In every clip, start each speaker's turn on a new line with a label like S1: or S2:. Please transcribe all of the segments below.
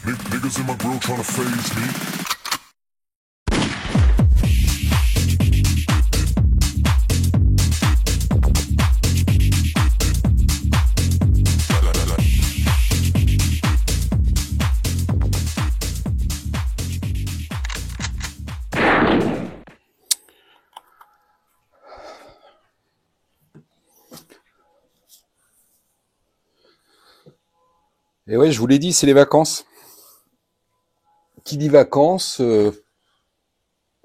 S1: Niggas in my grill tryna phase me.
S2: Et ouais, je vous l'ai dit, c'est les vacances. Qui dit vacances,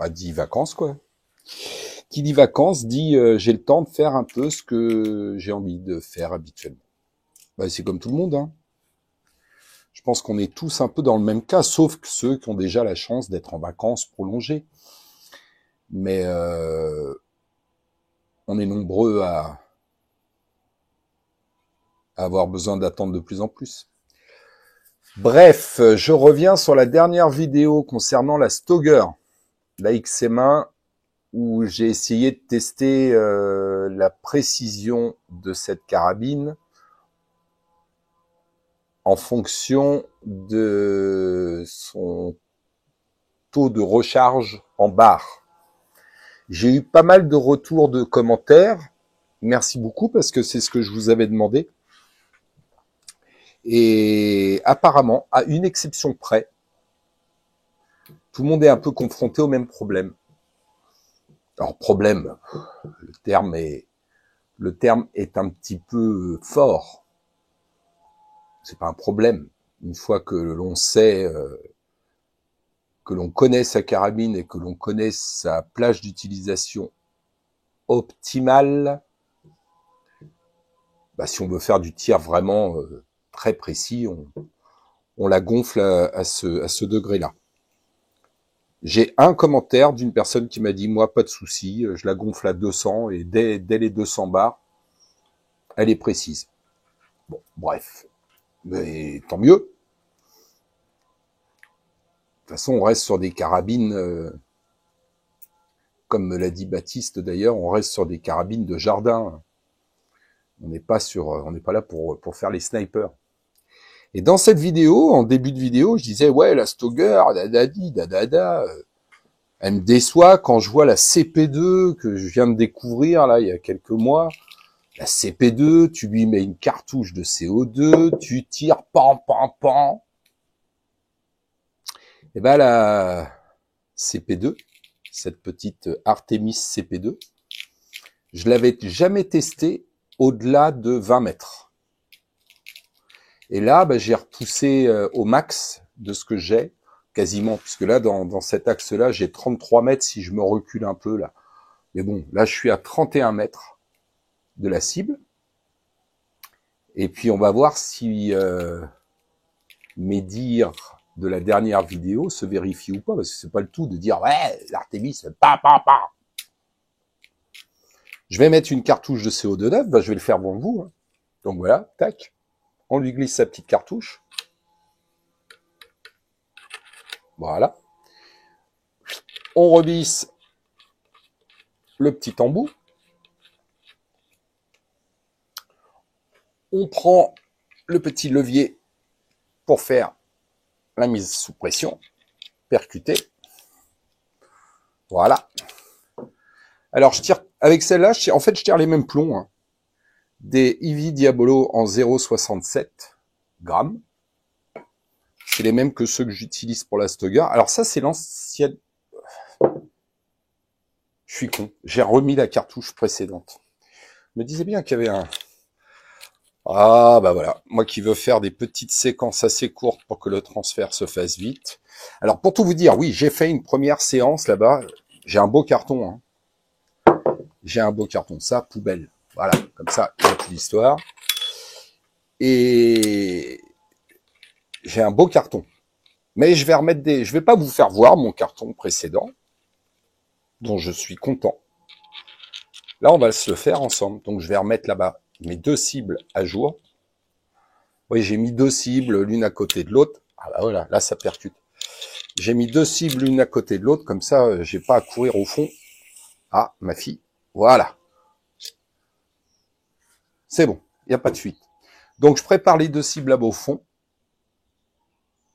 S2: dit vacances quoi. Qui dit vacances dit j'ai le temps de faire un peu ce que j'ai envie de faire habituellement. Bah, c'est comme tout le monde, hein. Je pense qu'on est tous un peu dans le même cas, sauf que ceux qui ont déjà la chance d'être en vacances prolongées. Mais on est nombreux à avoir besoin d'attendre de plus en plus. Bref, je reviens sur la dernière vidéo concernant la Stoeger, la XM1, où j'ai essayé de tester la précision de cette carabine en fonction de son taux de recharge en barre. J'ai eu pas mal de retours de commentaires. Merci beaucoup parce que c'est ce que je vous avais demandé. Et apparemment, à une exception près, tout le monde est un peu confronté au même problème. Alors problème, le terme est un petit peu fort. C'est pas un problème. Une fois que l'on sait, que l'on connaît sa carabine et que l'on connaît sa plage d'utilisation optimale, bah, si on veut faire du tir vraiment très précis, on la gonfle à ce degré-là. J'ai un commentaire d'une personne qui m'a dit, moi, pas de souci, je la gonfle à 200 et dès les 200 bars, elle est précise. Bon, bref. Mais tant mieux. De toute façon, on reste sur des carabines, comme me l'a dit Baptiste d'ailleurs, on reste sur des carabines de jardin. On n'est pas là pour faire les snipers. Et dans cette vidéo, en début de vidéo, je disais, ouais, la Stoeger, dadadi, dadada, elle me déçoit quand je vois la CP2 que je viens de découvrir, là, il y a quelques mois. La CP2, tu lui mets une cartouche de CO2, tu tires, pan, pan, pan. Et ben, la CP2, cette petite Artemis CP2, je l'avais jamais testée au-delà de 20 mètres. Et là, ben, j'ai repoussé au max de ce que j'ai, quasiment, puisque là, dans cet axe-là, j'ai 33 mètres si je me recule un peu, là. Mais bon, là, je suis à 31 mètres de la cible. Et puis, on va voir si mes dires de la dernière vidéo se vérifient ou pas, parce que c'est pas le tout de dire, ouais, l'Artemis, pa, pa, pa. Je vais mettre une cartouche de CO2 neuf, ben, je vais le faire devant vous. Hein. Donc voilà, tac. On lui glisse sa petite cartouche. Voilà. On revisse le petit embout. On prend le petit levier pour faire la mise sous pression, percuter. Voilà. Alors, je tire avec celle-là, je tire les mêmes plombs. Hein. Des Ivy Diabolo en 0,67 grammes. C'est les mêmes que ceux que j'utilise pour la Stoeger. Alors ça, c'est l'ancienne. Je suis con. J'ai remis la cartouche précédente. Je me disais bien qu'il y avait un... Ah, bah voilà. Moi qui veux faire des petites séquences assez courtes pour que le transfert se fasse vite. Alors, pour tout vous dire, oui, j'ai fait une première séance là-bas. J'ai un beau carton. Hein. J'ai un beau carton. Ça, poubelle. Voilà. Comme ça, il n'y a plus d'histoire. Et j'ai un beau carton. Mais je vais pas vous faire voir mon carton précédent, dont je suis content. Là, on va se le faire ensemble. Donc, je vais remettre là-bas mes deux cibles à jour. Oui, j'ai mis deux cibles l'une à côté de l'autre. Ah bah voilà, là, ça percute. J'ai mis deux cibles l'une à côté de l'autre, comme ça, j'ai pas à courir au fond. Ah, ma fille. Voilà. C'est bon, il n'y a pas de fuite. Donc, je prépare les deux cibles là-bas au fond.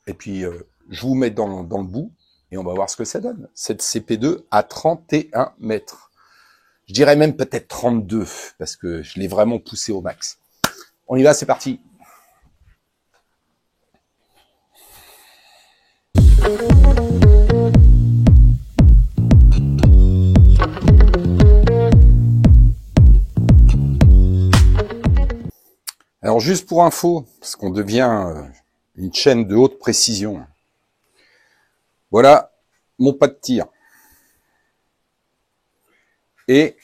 S2: Et puis, je vous mets dans le bout et on va voir ce que ça donne. Cette CP2 à 31 mètres. Je dirais même peut-être 32 parce que je l'ai vraiment poussé au max. On y va, c'est parti. Alors juste pour info, parce qu'on devient une chaîne de haute précision. Voilà mon pas de tir. Et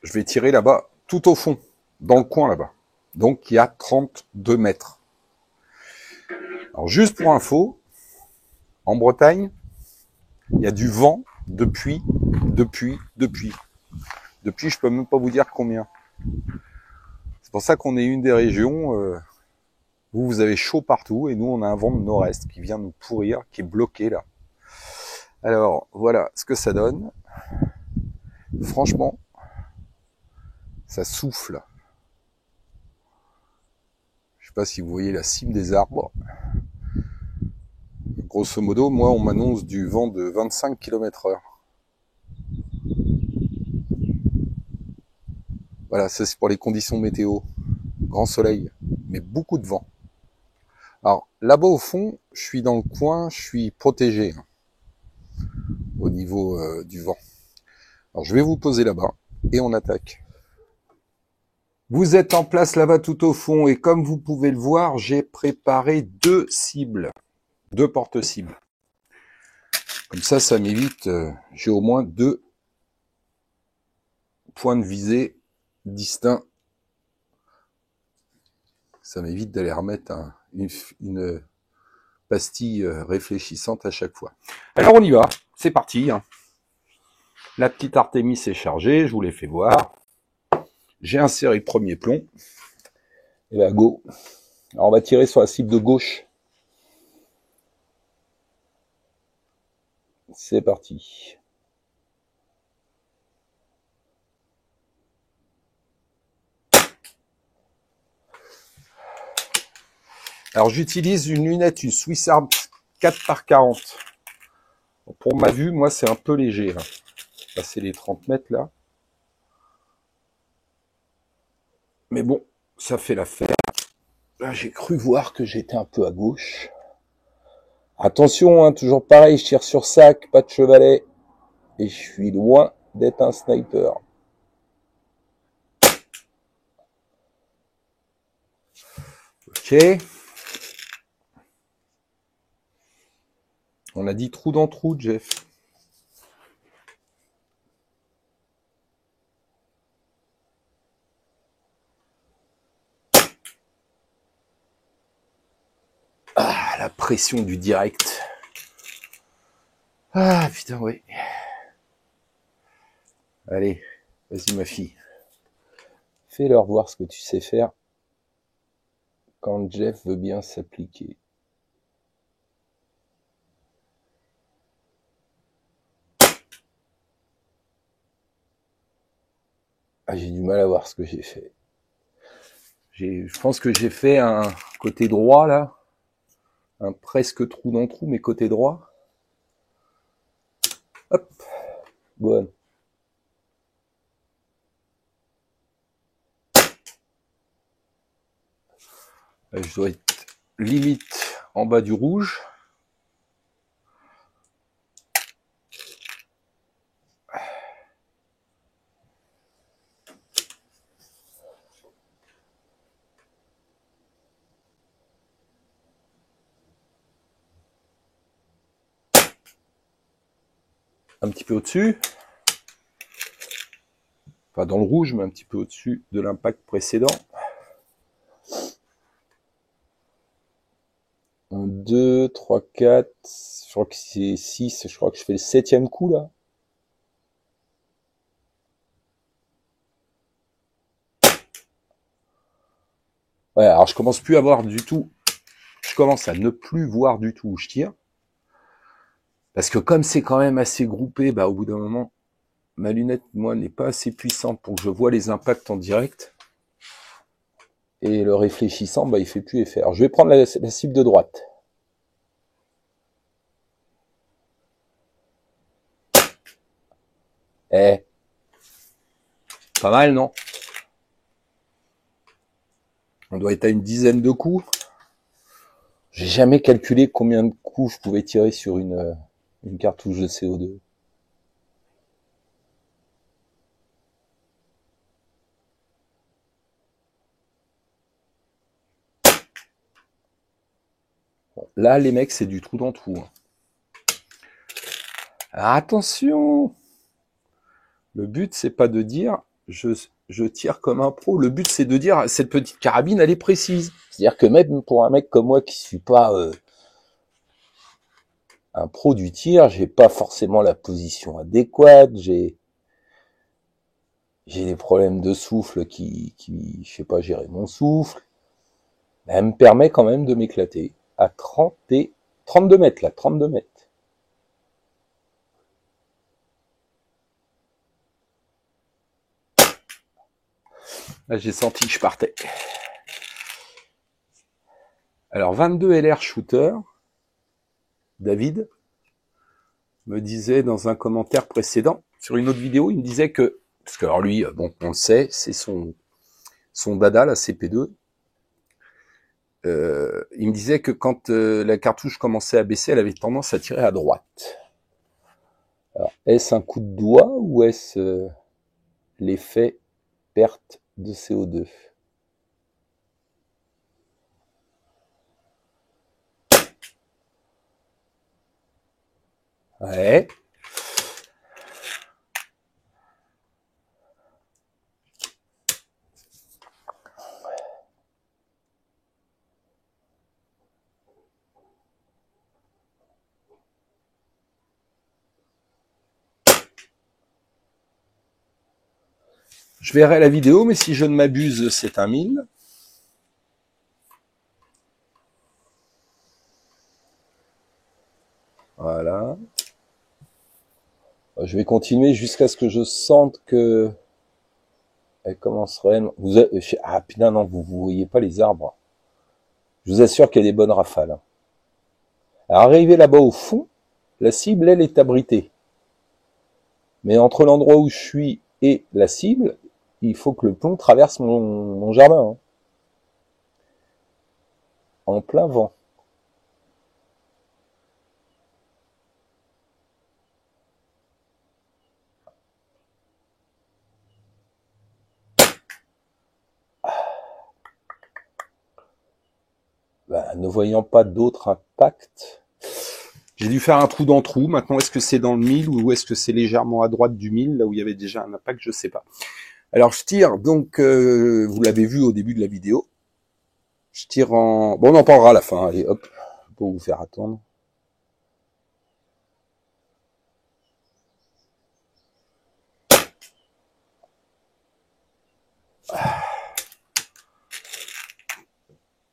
S2: je vais tirer là-bas, tout au fond, dans le coin là-bas. Donc il y a 32 mètres. Alors juste pour info, en Bretagne, il y a du vent depuis, je peux même pas vous dire combien. C'est pour ça qu'on est une des régions où vous avez chaud partout et nous on a un vent de nord-est qui vient nous pourrir, qui est bloqué là. Alors voilà ce que ça donne. Franchement, ça souffle. Je sais pas si vous voyez la cime des arbres. Grosso modo, moi on m'annonce du vent de 25 km/h. Voilà, ça c'est pour les conditions météo. Grand soleil, mais beaucoup de vent. Alors là-bas au fond, je suis dans le coin, je suis protégé au niveau du vent. Alors je vais vous poser là-bas et on attaque. Vous êtes en place là-bas tout au fond et comme vous pouvez le voir, j'ai préparé 2 cibles, 2 porte-cibles. Comme ça m'évite, j'ai au moins 2 points de visée distincts. Ça m'évite d'aller remettre une pastille réfléchissante à chaque fois. Alors on y va, c'est parti. La petite Artémis est chargée, je vous l'ai fait voir. J'ai inséré le premier plomb. Et là, go. Alors on va tirer sur la cible de gauche. C'est parti. Alors j'utilise une lunette, une Swiss Arm 4x40. Pour ma vue, moi c'est un peu léger. Là. Passer les 30 mètres là. Mais bon, ça fait l'affaire. Là j'ai cru voir que j'étais un peu à gauche. Attention, hein, toujours pareil, je tire sur sac, pas de chevalet. Et je suis loin d'être un sniper. Ok. On a dit trou dans trou, Jeff. Ah, la pression du direct. Ah, putain, oui. Allez, vas-y ma fille. Fais-leur voir ce que tu sais faire quand Jeff veut bien s'appliquer. Ah, j'ai du mal à voir ce que j'ai fait. Je pense que j'ai fait un côté droit, là. Un presque trou dans trou, mais côté droit. Hop. Bonne. Là, je dois être limite en bas du rouge. Un petit peu au-dessus. Pas dans le rouge, mais un petit peu au-dessus de l'impact précédent. 1, 2, 3, 4, je crois que c'est 6, je crois que je fais le 7e coup là. Ouais, alors je commence plus à voir du tout, je commence à ne plus voir du tout où je tire. Parce que comme c'est quand même assez groupé, bah au bout d'un moment, ma lunette, moi, n'est pas assez puissante pour que je vois les impacts en direct. Et le réfléchissant, bah, il fait plus effet. Alors, je vais prendre la cible de droite. Eh, pas mal, non? On doit être à une dizaine de coups. J'ai jamais calculé combien de coups je pouvais tirer sur une cartouche de CO2. Bon, là, les mecs, c'est du trou dans trou. Alors, attention! Le but, c'est pas de dire je tire comme un pro. Le but, c'est de dire cette petite carabine, elle est précise. C'est-à-dire que même pour un mec comme moi qui suis pas un pro du tir, j'ai pas forcément la position adéquate, j'ai des problèmes de souffle qui je sais pas gérer mon souffle. Mais elle me permet quand même de m'éclater à 32 mètres là, 32 mètres. Là, j'ai senti que je partais. Alors, 22 LR shooter, David me disait dans un commentaire précédent, sur une autre vidéo, il me disait que, parce que alors lui, bon, on le sait, c'est son dada, la CP2. Il me disait que quand la cartouche commençait à baisser, elle avait tendance à tirer à droite. Alors, est-ce un coup de doigt ou est-ce l'effet perte de CO2? Ouais. Je verrai la vidéo, mais si je ne m'abuse, c'est un 1000. Voilà. Je vais continuer jusqu'à ce que je sente que elle commence réellement. Ah putain, non, vous voyez pas les arbres. Je vous assure qu'il y a des bonnes rafales. Alors, arrivé là-bas au fond, la cible, elle, est abritée. Mais entre l'endroit où je suis et la cible, il faut que le plomb traverse mon jardin. Hein. En plein vent. Ben, ne voyant pas d'autres impacts, j'ai dû faire un trou dans trou. Maintenant, est-ce que c'est dans le 1000 ou est-ce que c'est légèrement à droite du 1000, là où il y avait déjà un impact, je sais pas. Alors, je tire, donc, vous l'avez vu au début de la vidéo. Je tire en... Bon, on en parlera à la fin. Allez, hop, pour vous faire attendre.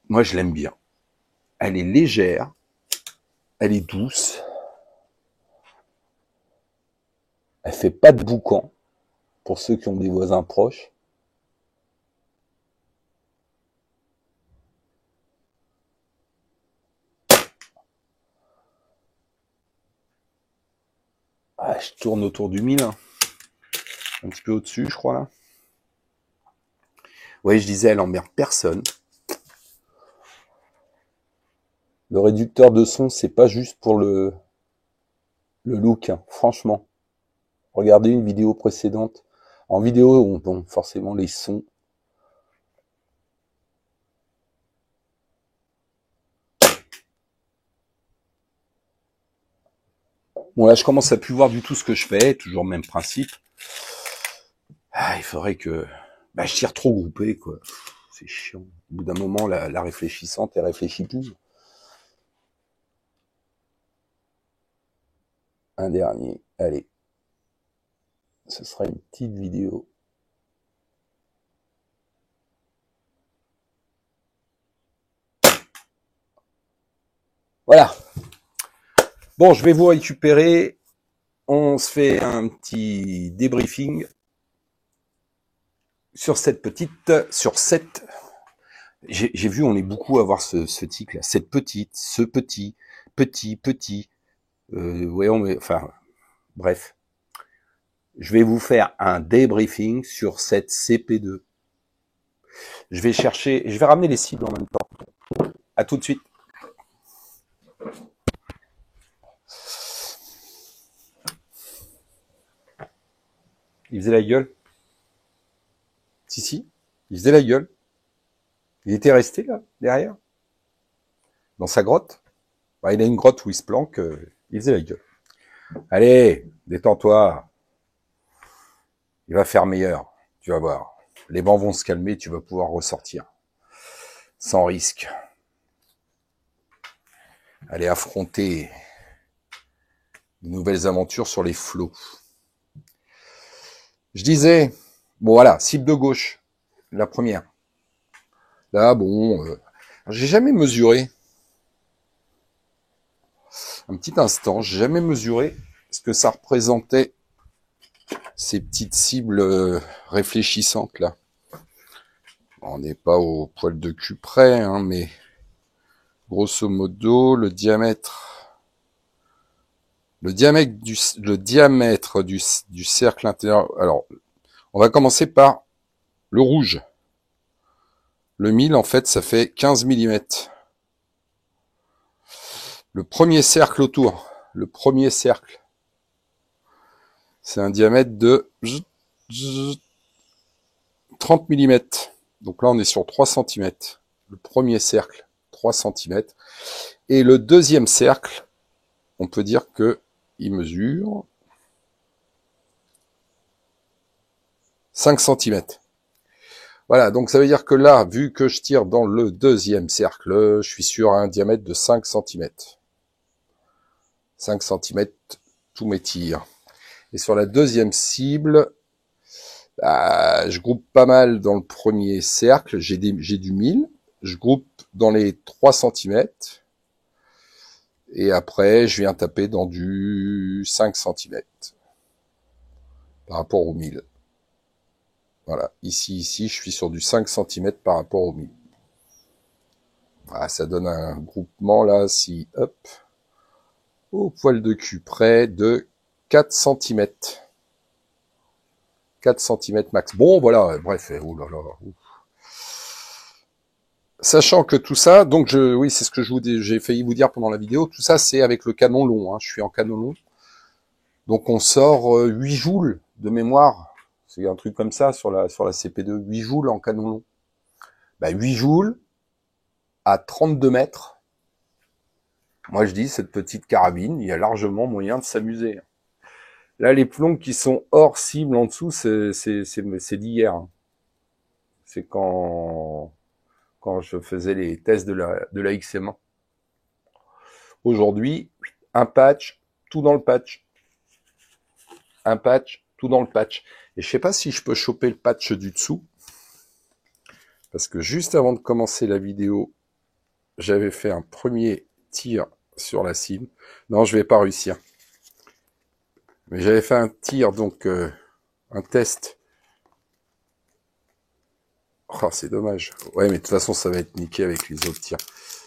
S2: Moi, je l'aime bien. Elle est légère. Elle est douce. Elle fait pas de boucan. Pour ceux qui ont des voisins proches. Ah, je tourne autour du 1000. Hein. Un petit peu au-dessus, je crois, là. Oui, je disais, elle emmerde personne. Le réducteur de son, c'est pas juste pour le look, hein, franchement. Regardez une vidéo précédente. En vidéo, bon, forcément, les sons. Bon, là, je commence à plus voir du tout ce que je fais. Toujours le même principe. Ah, il faudrait que... Bah, je tire trop groupé, quoi. C'est chiant. Au bout d'un moment, la réfléchissante, elle réfléchit plus. Un dernier. Allez. Ce sera une petite vidéo. Voilà. Bon, je vais vous récupérer. On se fait un petit débriefing sur cette J'ai vu, on est beaucoup à avoir ce tic-là, cette petite, ce petit, petit. Ouais, enfin, bref. Je vais vous faire un débriefing sur cette CP2. Je vais ramener les cibles en même temps. À tout de suite. Il faisait la gueule. Si, il faisait la gueule. Il était resté là, derrière, dans sa grotte. Bah, il a une grotte où il se planque, il faisait la gueule. Allez, détends-toi. Il va faire meilleur, tu vas voir. Les vents vont se calmer, tu vas pouvoir ressortir. Sans risque. Aller affronter de nouvelles aventures sur les flots. Je disais, bon voilà, cible de gauche, la première. Là, bon, j'ai jamais mesuré. Un petit instant, j'ai jamais mesuré ce que ça représentait, ces petites cibles réfléchissantes là. On n'est pas au poil de cul près, hein, mais grosso modo, le diamètre du cercle intérieur. Alors, on va commencer par le rouge. Le 1000, en fait, ça fait 15 mm. Le premier cercle autour, c'est un diamètre de 30 mm. Donc là, on est sur 3 cm. Le premier cercle, 3 cm. Et le deuxième cercle, on peut dire que il mesure 5 cm. Voilà, donc ça veut dire que là, vu que je tire dans le deuxième cercle, je suis sur un diamètre de 5 cm. 5 cm, tous mes tirs. Et sur la deuxième cible, je groupe pas mal dans le premier cercle, j'ai du 1000, je groupe dans les 3 cm, et après je viens taper dans du 5 cm par rapport au 1000. Voilà, ici, je suis sur du 5 cm par rapport au 1000. Voilà, ça donne un groupement là, si, hop, au poil de cul près de 4 cm. 4 cm max. Bon, voilà, bref, oh là là. Sachant que tout ça, donc oui, c'est ce que j'ai failli vous dire pendant la vidéo, tout ça c'est avec le canon long, hein, je suis en canon long. Donc on sort 8 joules de mémoire, c'est un truc comme ça sur la CP2, 8 joules en canon long. Bah 8 joules à 32 mètres. Moi je dis, cette petite carabine, il y a largement moyen de s'amuser. Là, les plombs qui sont hors cible en dessous, c'est d'hier. Hein. C'est quand je faisais les tests de la XM1. Aujourd'hui, un patch, tout dans le patch. Un patch, tout dans le patch. Et je sais pas si je peux choper le patch du dessous. Parce que juste avant de commencer la vidéo, j'avais fait un premier tir sur la cible. Non, je vais pas réussir. Mais j'avais fait un tir, donc un test. Oh, c'est dommage. Ouais, mais de toute façon, ça va être niqué avec les autres tirs.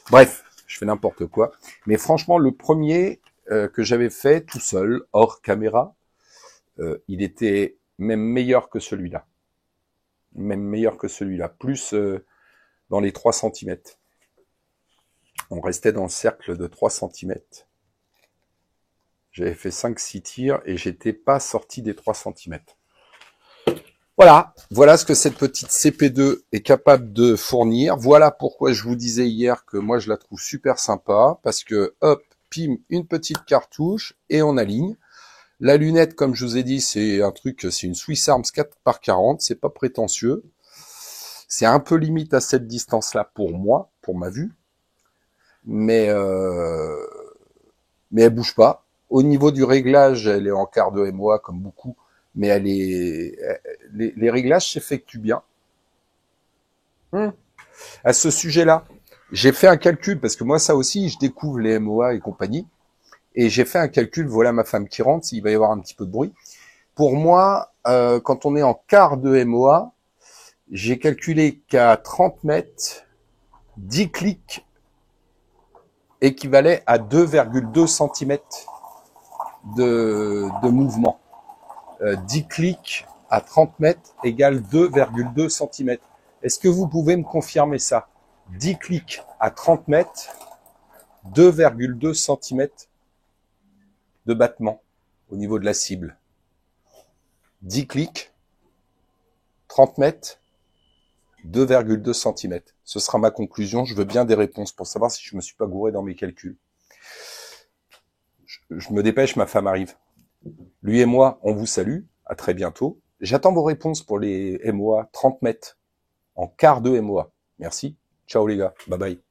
S2: Bref, je fais n'importe quoi. Mais franchement, le premier que j'avais fait tout seul, hors caméra, il était même meilleur que celui-là. Même meilleur que celui-là. Plus dans les 3 cm. On restait dans le cercle de 3 cm. J'avais fait 5-6 tirs et j'étais pas sorti des 3 cm. Voilà ce que cette petite CP2 est capable de fournir. Voilà pourquoi je vous disais hier que moi je la trouve super sympa, parce que hop, pim, une petite cartouche et on aligne. La lunette, comme je vous ai dit, c'est une Swiss Arms 4x40, c'est pas prétentieux. C'est un peu limite à cette distance-là pour moi, pour ma vue. Mais elle bouge pas. Au niveau du réglage, elle est en quart de MOA comme beaucoup, mais les réglages s'effectuent bien. À ce sujet-là, j'ai fait un calcul, parce que moi ça aussi, je découvre les MOA et compagnie, et j'ai fait un calcul, voilà ma femme qui rentre, il va y avoir un petit peu de bruit. Pour moi, quand on est en quart de MOA, j'ai calculé qu'à 30 mètres, 10 clics équivalait à 2,2 cm de mouvement. 10 clics à 30 mètres égale 2,2 cm. Est-ce que vous pouvez me confirmer ça? 10 clics à 30 mètres, 2,2 cm de battement au niveau de la cible. 10 clics, 30 mètres, 2,2 cm. Ce sera ma conclusion. Je veux bien des réponses pour savoir si je me suis pas gouré dans mes calculs. Je me dépêche, ma femme arrive. Lui et moi, on vous salue. À très bientôt. J'attends vos réponses pour les MOA 30 mètres en quart de MOA. Merci. Ciao les gars. Bye bye.